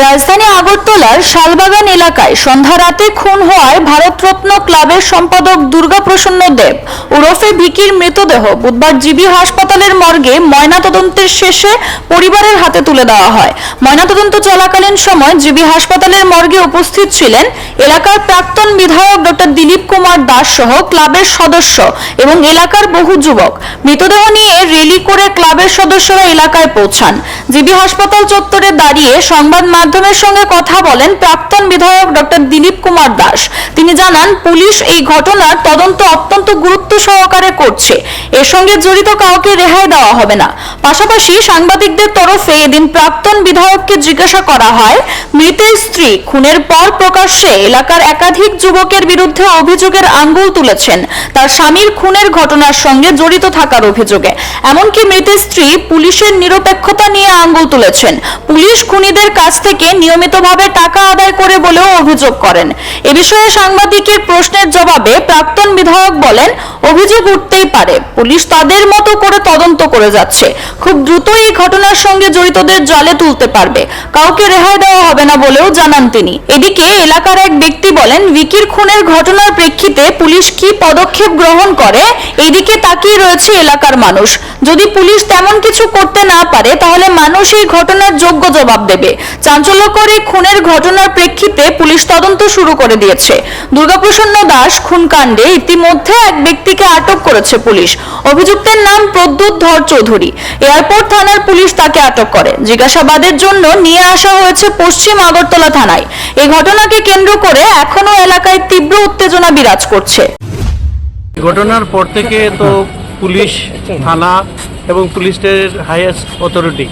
রাজধানী আগরতলার শালবাগান এলাকায় সন্ধ্যা রাতে খুন হওয়ায় ভারতরত্ন ক্লাবের সম্পাদক দুর্গাপ্রসন্ন দেব ওরফে ভিকির মৃতদেহ বুধবার জিবি হাসপাতালের মর্গে ময়নাতদন্তের শেষে পরিবারের হাতে তুলে দেওয়া হয়। ময়নাতদন্ত চলাকালীন সময় জিবি হাসপাতালের মর্গে উপস্থিত ছিলেন এলাকার প্রাক্তন বিধায়ক ডক্টর দিলীপ কুমার দাস সহ ক্লাবের সদস্য এবং এলাকার বহু যুবক। মৃতদেহ নিয়ে রেলি করে ক্লাবের সদস্যরা এলাকায় পৌঁছান। জিবি হাসপাতাল চত্বরে দাঁড়িয়ে সংবাদ মাধ্যমের সঙ্গে কথা বলেন প্রাক্তন বিধায়ক ডক্টর দিলীপ কুমার দাস। তিনি জানান, পুলিশ এই ঘটনার তদন্ত অত্যন্ত গুরুত্ব সহকারে করছে, এর সঙ্গে জড়িত কাউকে রেহাই দেওয়া হবে না। পাশাপাশি সাংবাদিকদের তরফে এদিন প্রাক্তন বিধায়ককে জিজ্ঞাসা করা হয়, মৃতের স্ত্রী খুনের পর প্রকাশ্যে এলাকার একাধিক যুবকের বিরুদ্ধে অভিযোগের আঙ্গুল তুলেছেন তার স্বামীর খুনের ঘটনার সঙ্গে জড়িত থাকার অভিযোগে। এমনকি মৃতের স্ত্রী পুলিশের নিরপেক্ষতা নিয়ে আঙ্গুল তুলেছেন। পুলিশ খুনিদের কাছ থেকে নিয়মিতভাবে টাকা আদায় করে বলেও অভিযোগ করেন। এ বিষয়ে সাংবাদিকের প্রশ্নের জবাবে প্রাক্তন বিধায়ক বলেন, অভিযোগ উঠতেই পারে, পুলিশ তাদের মতো করে তদন্ত করে যাচ্ছে। খুব দ্রুত এই ঘটনার সঙ্গে জড়িতদের জালে তুলতে পারবে, কাউকে রেহাই দেওয়া হবে না বলেও জানান তিনি। এদিকে এলাকার এক ব্যক্তি বলেন, ভিকির খুনের ঘটনার প্রেক্ষিতে পুলিশ কি পদক্ষেপ গ্রহণ করে এইদিকে তাকিয়ে রয়েছে এলাকার মানুষ। যদি পুলিশ তেমন কিছু করতে না পারে তাহলে মানুষ এই ঘটনার যোগ্য জবাব দেবে। চাঞ্চল্যকর এই খুনের ঘটনার প্রেক্ষিতে পুলিশ তদন্ত শুরু করে দিয়েছে। দুর্গাপ্রসন্ন দাস খুনকাণ্ডে ইতিমধ্যে এক ব্যক্তিকে আটক করেছে পুলিশ। অভিযুক্তের নাম প্রদ্যুৎ ধর চৌধুরী। এয়ারপোর্ট থানার পুলিশ তাকে আটক করে। জিজ্ঞাসাবাদের জন্য নিয়ে আসা হয়েছে পশ্চিম আগরতলা থানায়। এই ঘটনাকে কেন্দ্র করে এখনো এলাকায় তীব্র উত্তেজনা বিরাজ করছে। ঘটনার পর থেকে তো পুলিশ, থানা এবং পুলিশের হাইয়েস্ট অথরিটি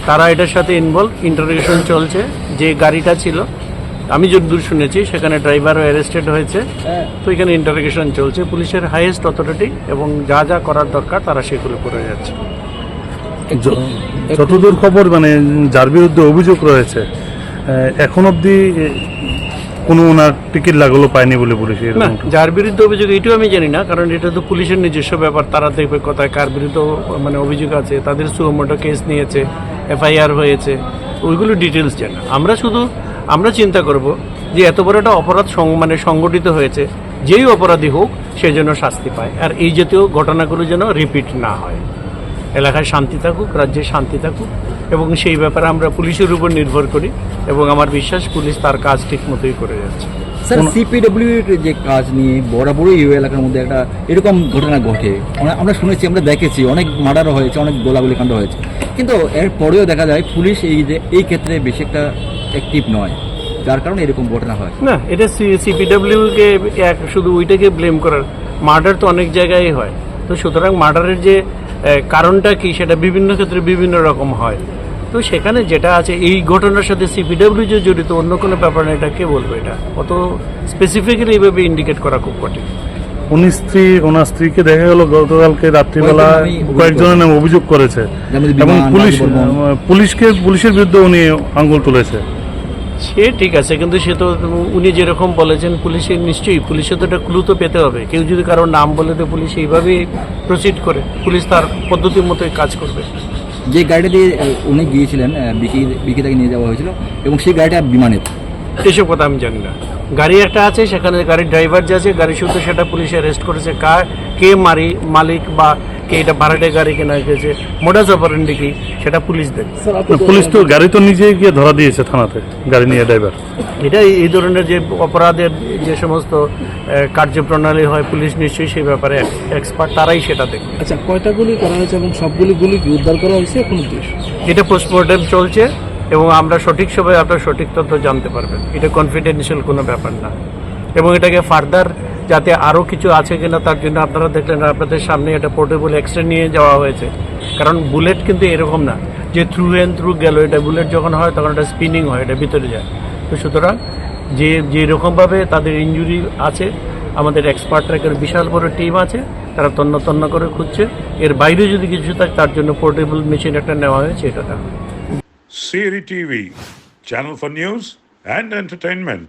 তারা এটার সাথে ইনভলভ। ইন্টারোগেশন চলছে। যে গাড়িটা ছিল, আমি যতদূর শুনেছি সেখানে ড্রাইভারও অ্যারেস্টেড হয়েছে। তো এখানে ইন্টারোগেশন চলছে। পুলিশের হাইয়েস্ট অথরিটি এবং যা যা করার দরকার তারা সেগুলো করে যাচ্ছে। যতদূর খবর, মানে যার বিরুদ্ধে অভিযোগ রয়েছে এখন অবধি কোনো ওনার টিকিট লাগলো পায়নি বলে পুলিশ। না, যার বিরুদ্ধে অভিযোগ এটাও আমি জানি না, কারণ এটা তো পুলিশের নিজস্ব ব্যাপার। তারা দেখবে কোথায় কার বিরুদ্ধে মানে অভিযোগ আছে, তাদের সুমোটো কেস নিয়েছে, এফআইআর হয়েছে, ওইগুলো ডিটেলস জানা। আমরা চিন্তা করব যে এত বড় একটা অপরাধ মানে সংগঠিত হয়েছে, যেই অপরাধী হোক সে যেন শাস্তি পায়, আর এই জাতীয় ঘটনাগুলো যেন রিপিট না হয়। এলাকায় শান্তি থাকুক, রাজ্যে শান্তি থাকুক, এবং সেই ব্যাপারে আমরা পুলিশের উপর নির্ভর করি এবং আমার বিশ্বাস পুলিশ তার কাজ ঠিক মতোই করে যাচ্ছে। স্যার, সিপিডব্লিউ যে কাজ নিয়ে বরাবরই এই এলাকার মধ্যে একটা এরকম ঘটনা ঘটে, আমরা শুনেছি, আমরা দেখেছি, অনেক মার্ডারও হয়েছে, অনেক গোলাগুলি কাণ্ড হয়েছে, কিন্তু এর পরেও দেখা যায় পুলিশ এই ক্ষেত্রে বেশি একটা অ্যাক্টিভ নয়, যার কারণে এরকম ঘটনা হয়। না, এটা সিপিডব্লিউকে শুধু ওইটাকে ব্লেম করার, মার্ডার তো অনেক জায়গায় হয়। তো সুতরাং মার্ডারের যে কারণটা কি সেটা বিভিন্ন ক্ষেত্রে বিভিন্ন রকম হয়। তো সেখানে যেটা আছে, এই ঘটনার সাথে সিপিডব্লিউ যে জড়িত অন্য কোনো ব্যাপার না, এটা কে বলবো? এটা অত স্পেসিফিক্যালি এইভাবে ইন্ডিকেট করা খুব কঠিন। ওনার স্ত্রীকে দেখা গেল গতকালকে রাত্রিবেলা কয়েকজনের নামে অভিযোগ করেছে এবং পুলিশের বিরুদ্ধে উনি আঙ্গুল তুলেছে। সে ঠিক আছে, কিন্তু সে তো উনি যেরকম বলেছেন, পুলিশের তো একটা ক্লু তো পেতে হবে। কেউ যদি কারোর নাম বলে তো পুলিশ এইভাবেই প্রসিড করে, পুলিশ তার পদ্ধতির মতোই কাজ করবে। যে গাড়িটা দিয়ে উনি গিয়েছিলেন, বিকিতাকে নিয়ে যাওয়া হয়েছিল, এবং সেই গাড়িটা বিমানের, এসব কথা আমি জানি না। গাড়ি একটা আছে, সেখানে গাড়ির ড্রাইভার যে আছে, গাড়ি শুধু সেটা পুলিশ অ্যারেস্ট করেছে। কে মালিক বা কে এটা ভাড়াটে গাড়ি কেনা গেছে, মোডাস অপারেন্ডি কি, সেটা পুলিশ দেবে। পুলিশ তো গাড়ি তো নিজেই গিয়ে ধরা দিয়েছে থানাতে, গাড়ি নিয়ে ড্রাইভার। এটা এই ধরনের যে অপরাধের যে সমস্ত কার্যপ্রণালী হয়, পুলিশ নিশ্চয়ই সেই ব্যাপারে এক্সপার্ট, তারাই সেটা দেখবে। আচ্ছা, কয়টা গুলি করা হয়েছে এবং সবগুলি গুলি কি উদ্ধার করা হয়েছে এখন? এটা পোস্টমর্টেম চলছে এবং আমরা সঠিক সময়ে আপনার সঠিক তথ্য জানতে পারবেন। এটা কনফিডেন্সিয়াল কোনো ব্যাপার না, এবং এটাকে ফার্দার যাতে আরও কিছু আছে কিনা তার জন্য আপনারা দেখলেন আপনাদের সামনে একটা পোর্টেবল এক্সরে নিয়ে যাওয়া হয়েছে। কারণ বুলেট কিন্তু এরকম না যে থ্রু গেল, এটা বুলেট যখন হয় তখন এটা স্পিনিং হয়, এটা ভিতরে যায়। তো সুতরাং যেরকমভাবে তাদের ইনজুরি আছে, আমাদের এক্সপার্টরা একটা বিশাল বড় টিম আছে, তারা তন্ন করে খুঁজছে। এর বাইরে যদি কিছু থাকে তার জন্য পোর্টেবল মেশিন একটা নেওয়া হয়েছে, এটা। Siri TV, channel for news and entertainment.